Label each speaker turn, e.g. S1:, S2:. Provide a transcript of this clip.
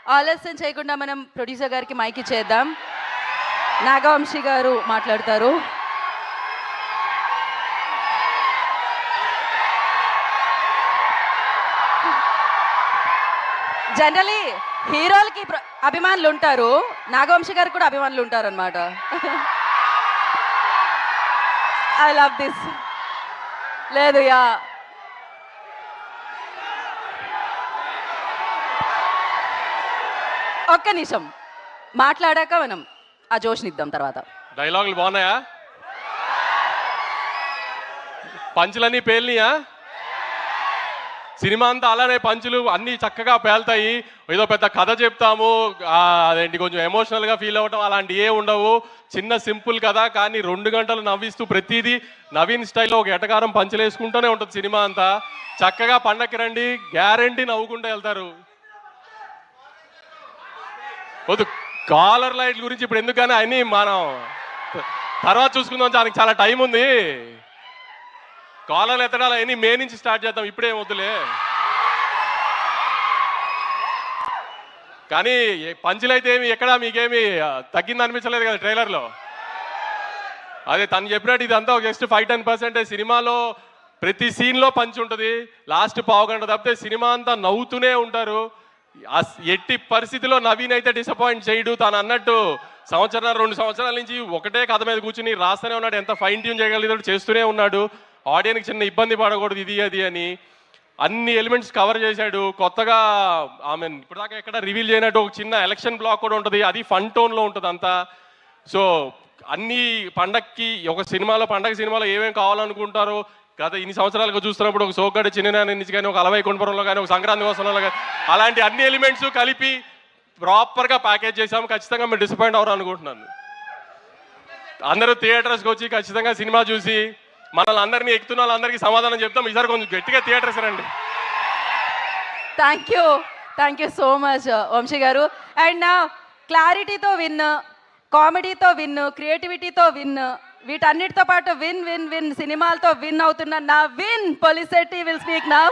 S1: ఆలస్యం చేయకుండా మనం ప్రొడ్యూసర్ గారికి మైక్ ఇచ్చేద్దాం. నాగవంశీ గారు మాట్లాడతారు. జనరలీ హీరోలకి అభిమానులు ఉంటారు, నాగవంశీ గారికి కూడా అభిమానులు ఉంటారు అనమాట. I love this. లేదు యా ఒక్క నిమిషం మాట్లాడాక మనం ఆ జోష్నిద్దాం. తర్వాత
S2: డైలాగులు బాగున్నాయా? పంచులన్నీ పేలినాయా? సినిమా అంతా అలానే పంచులు అన్నీ చక్కగా పేలుతాయి. ఏదో పెద్ద కథ చెప్తాము, అదేంటి కొంచెం ఎమోషనల్గా ఫీల్ అవ్వటం అలాంటి ఏ ఉండవు. చిన్న సింపుల్ కథ, కానీ 2 గంటలు నవ్విస్తూ ప్రతిదీ నవీన్ స్టైల్లో ఒక ఎటకారం పంచులు వేసుకుంటూనే ఉంటుంది సినిమా అంతా. చక్కగా పండక్కి రండి, గ్యారంటీ నవ్వుకుంటూ వెళ్తారు. వద్దు, కాలర్ లైట్ గురించి ఇప్పుడు ఎందుకని అన్నీ మనం తర్వాత చూసుకుందాం, దానికి చాలా టైం ఉంది. కాలర్లు ఎత్తడాలు అవన్నీ మే నుంచి స్టార్ట్ చేద్దాం, ఇప్పుడేం వద్దులే. కానీ పంచులైతే ఏమి ఎక్కడా మీకేమి తగ్గింది అనిపించలేదు కదా ట్రైలర్లో. అదే తను చెప్పినట్టు ఇదంతా జస్ట్ 5-10% సినిమాలో ప్రతి సీన్లో పంచి ఉంటుంది. లాస్ట్ పావుగంట తప్పితే సినిమా అంతా నవ్వుతూనే ఉంటారు. ఎట్టి పరిస్థితిలో నవీన్ అయితే డిసప్పాయింట్ చేయడు. తాను అన్నట్టు 1-2 సంవత్సరాల నుంచి ఒకటే కథ మీద కూర్చుని రాస్తూనే ఉన్నాడు. ఎంత ఫైన్ ట్యూన్ చేయగలిగాడు చేస్తూనే ఉన్నాడు. ఆడియన్కి చిన్న ఇబ్బంది పడకూడదు ఇది అది అని అన్ని ఎలిమెంట్స్ కవర్ చేశాడు. కొత్తగా ఆమె ఇప్పటిదాకా ఎక్కడ రివీల్ చేయనట్టు ఒక చిన్న ఎలక్షన్ బ్లాక్ కూడా ఉంటుంది, అది ఫన్ టోన్లో ఉంటుంది అంతా. సో అన్ని పండక్కి ఒక సినిమాలో పండగ సినిమాలో ఏమేమి కావాలనుకుంటారో గత ఇన్ని సంవత్సరాలుగా చూస్తున్నప్పుడు ఒక సోగ్గాడి చిన్ననాని నుంచి కానీ, ఒక అలవై కొండపురంలో కానీ, ఒక సంక్రాంతి కోసంలో కానీ అలాంటి అన్ని ఎలిమెంట్స్ కలిపి ప్రాపర్గా ప్యాకేజ్ చేసాము. ఖచ్చితంగా మీరు డిసప్పాయింట్ అవ్వరు అనుకుంటున్నాను. అందరూ థియేటర్స్కి వచ్చి ఖచ్చితంగా సినిమా చూసి మనల్ని అందరినీ ఎక్కుతున్న వాళ్ళందరికీ సమాధానం చెప్తాం. ఈసారి కొంచెం గట్టిగా థియేటర్స్ రండి.
S1: Thank you so much Vamshi గారు. అండ్ క్లారిటీతో విన్, కామెడీతో విన్, క్రియేటివిటీతో విన్, వీటన్నిటితో పాటు విన్ సినిమాలతో విన్ అవుతున్న Naveen Polishetty will speak now.